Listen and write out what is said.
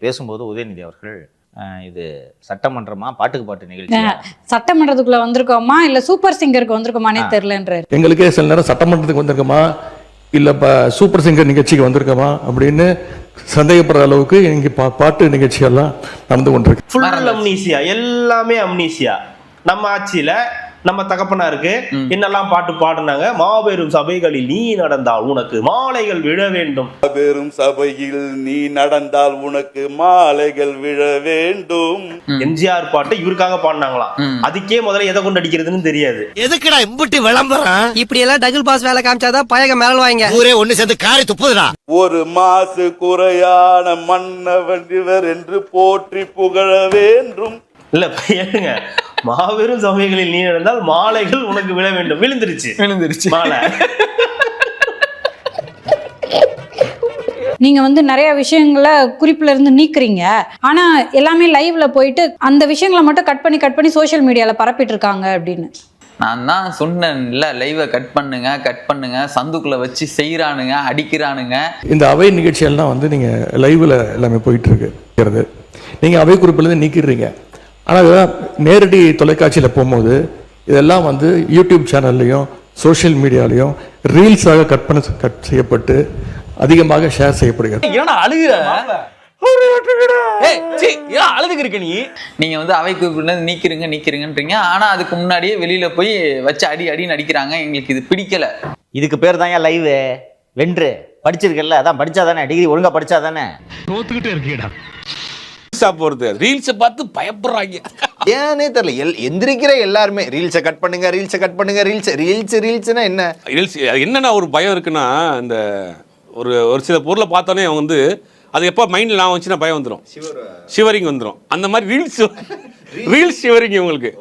பேசும்போது உதயநிதி அவர்கள் இது சட்டமன்றமா பாட்டுக்கு பாட்டு நிகழ்ச்சி, சட்டமன்றத்துக்குள்ள வந்திருக்கோமா இல்ல சூப்பர் சிங்கருக்கு வந்திருக்கோமானே தெரியலன்றாரு. எங்களுக்கே சில நேரம் சட்டமன்றத்துக்கு வந்திருக்கோமா இல்ல சூப்பர் சிங்கர் நிகழ்ச்சிக்கு வந்திருக்கோமா அப்படின்னு சந்தேகப்படுற அளவுக்கு இங்க பாட்டு நிகழ்ச்சியெல்லாம் நடந்து கொண்டிருக்கு. ஃபுல் அம்னீசியா, எல்லாமே அம்னீசியா. நம்ம ஆட்சியில நம்ம தகப்பனாருக்கு என்னெல்லாம் பாட்டு பாடுனாங்க? மாபெரும் சபைகளில் நீ நடந்தால் உனக்கு மாலைகள் விழ வேண்டும். மாபெரும் சபையில் நீ நடந்தால் உனக்கு மாலைகள் விழ வேண்டும். எம்ஜிஆர் பாட்டு இவருக்காக பாடினாங்களாம். அதுக்கே முதல்ல எதை கொண்டு அடிக்கிறதுன்னு தெரியாது. எதுக்குடா இம்புட்டி விளம்பரம்? இப்படி எல்லாம் டபுள் பாஸ் வேலை காமிச்சாதான் பயக மேல வாங்க. ஊரே ஒண்ணு சேர்ந்து காரி துப்புதுடா. ஒரு மாசு குறையான மன்னவன் இவர் என்று போற்றி புகழ வேண்டும். இல்ல ஏங்க, மாபெரும் சபைகளில் நீ நடந்தால் மாலைகள் உனக்கு விழ வேண்டும். விழுந்துருச்சு மாலை. நீங்க நிறைய விஷயங்களை குறிப்புல இருந்து நீக்குறீங்க. ஆனா எல்லாமே லைவ்ல போயிட்டு அந்த விஷயங்களை மட்டும் கட் பண்ணி சோசியல் மீடியால பரப்பிட்டு இருக்காங்க அப்படின்னு. நான் தான் சொன்னேன் இல்ல, லைவை கட் பண்ணுங்க, சந்துக்குள்ள வச்சு செய்யறானுங்க, அடிக்கிறானுங்க. இந்த அவை நிகழ்ச்சியெல்லாம் நீங்க லைவ்ல எல்லாமே போயிட்டு இருக்கு. நீங்க அவை குறிப்பிலிருந்து நீக்கிடுறீங்க. ஆனால் நேரடி தொலைக்காட்சியில் போகும்போது இதெல்லாம் யூடியூப் சேனல்லையும் சோஷியல் மீடியாலையும் ரீல்ஸாக கட் செய்யப்பட்டு அதிகமாக ஷேர் செய்யப்படுகிறது. நீங்க அவை குறிப்பிலிருந்து நீக்கிறீங்கன்றீங்க. ஆனா அதுக்கு முன்னாடியே வெளியில போய் வச்சு அடின்னு அடிக்கிறாங்க. எங்களுக்கு இது பிடிக்கல. இதுக்கு பேர் தான் ஏன் லைவ் வென்று படிச்சிருக்கல, அதான் படிச்சாதானே, டிகிரி ஒழுங்கா படிச்சாதானே. தோத்துக்கிட்டே இருக்கீடா. போறது ரீல்ஸை பார்த்து பயப்படுறாங்க. ஏன்னே தெரியல. எந்திரிக்கிற எல்லாருமே ரீல்ஸை கட் பண்ணுங்க, ரீல்ஸ்னா என்ன? ரீல்ஸ் என்னன்னா ஒரு பயம் இருக்குன்னா, இந்த ஒரு சில பொருளை பார்த்தோன்னே அவங்க அது எப்போ மைண்டில் நான் வச்சுன்னா பயம் வந்துடும், ஷிவரிங் வந்துடும். அந்த மாதிரி ரீல்ஸ் ஷிவரிங் இவங்களுக்கு.